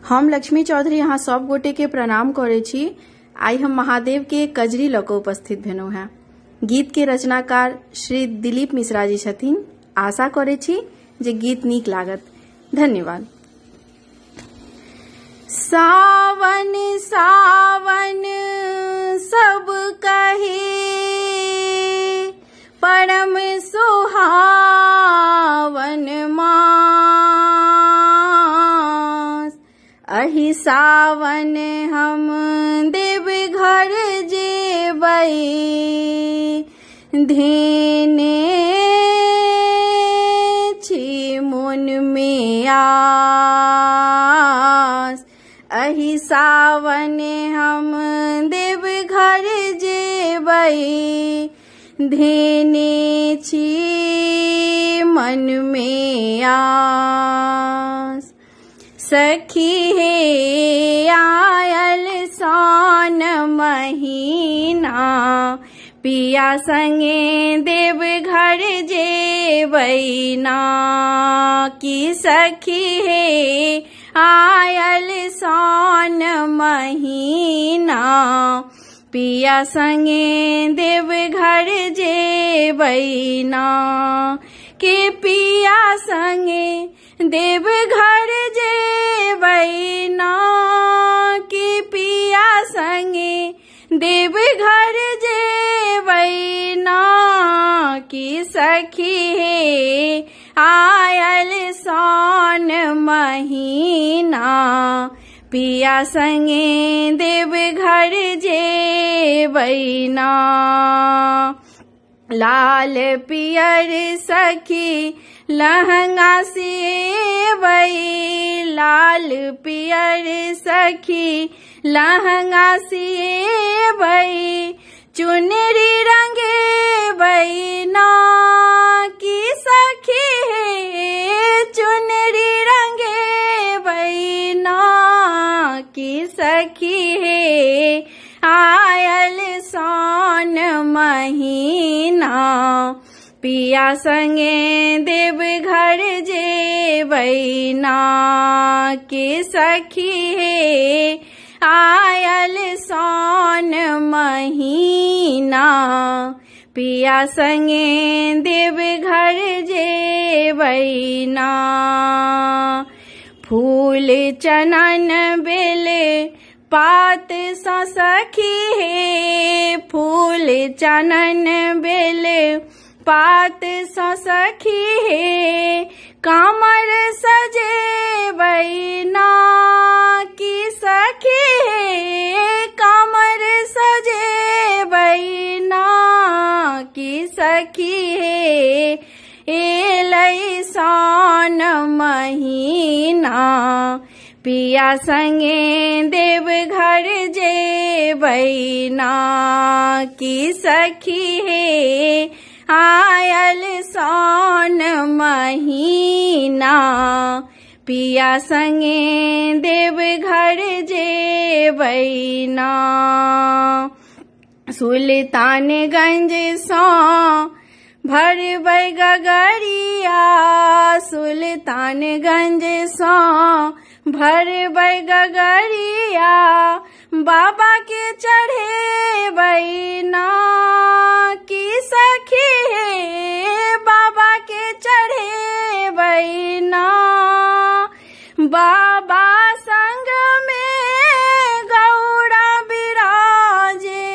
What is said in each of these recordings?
हम लक्ष्मी चौधरी यहाँ सब गोटे के प्रणाम करे छी। आई हम महादेव के कजरी लऽ कऽ उपस्थित भेलहुँ हैं। गीत के रचनाकार श्री दिलीप मिश्रा जी छथिन। आशा करे छी जे गीत नीक लागत। धन्यवाद। सावन सावन सब कहे परम सुहावन मास। अहि सावन हम देवघर जेबै धेने छी मोन में आस। अहि सावन हम देवघर जेबै धेने छी मन में आस। सखी हे आयल सावन महीना पिया संगे देवघर जेबै ना। की सखी हे आयल सावन महीना पिया संगे देवघर जेबै ना। के पिया संगे देवघर जेबै ना। के पिया संगे देवघर जेबै ना। की सखी हे आयल सावन महीना पिया संगे देवघर जेबै ना। लाल पियर सखी लहंगा सिएबै। लाल पियर सखी लहंगा सिएबै। चुनरी रंगेबै ना। की सखी हे चुनरी रंगेबै ना। की सखी हे आयल सावन महीना पिया संगे देवघर जेबै ना। की सखी हे आयल सावन महीना पिया संगे देवघर जेबै ना। फूल चनन बेल पात सा सखी हे। फूल चनन बेल पात सा सखी हे कामर सजेबै ना। की सखी हे कामर सजेबै ना। की सखी हे एलै सावन महीना पिया संगे देवघर जेबै ना। की सखी हे आयल सावन महीना पिया संगे देवघर जेबै ना। सुल्तानगंज सँ भरबै गगरिया। सुल्तानगंज सँ भरबै गगरिया बाबा के चढ़ेबै ना। की सखी हे बाबा के चढ़ेबै ना। बाबा संग में गौरा बिराजे।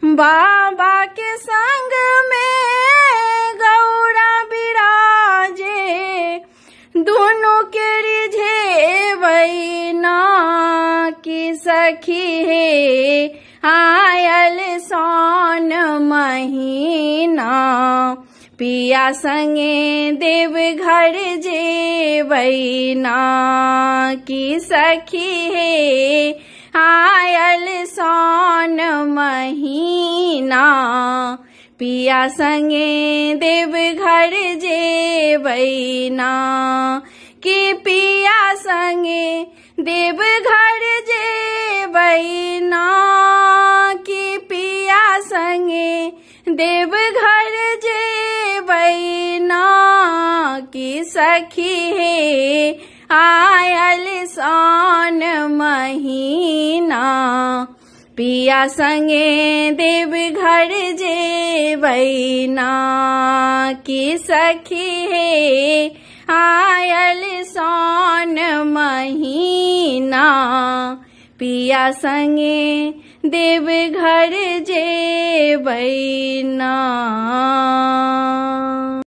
बाबा के संग में गौरा बिराजे दोनों के रिझेबै ना। की सखी हे आयल सावन महीना पिया संगे देवघर जेबै ना। की सखी हे आयल सावन महीना पिया संगे देवघर जेबै ना। कि पिया संगे देवघर जेबै ना। कि पिया संगे देवघर जेबै ना। कि सखी हे आयल सान पिया संगे देवघर जेबै ना की सखी हे आयल सौन महीना पिया संगे देवघर जेबै ना।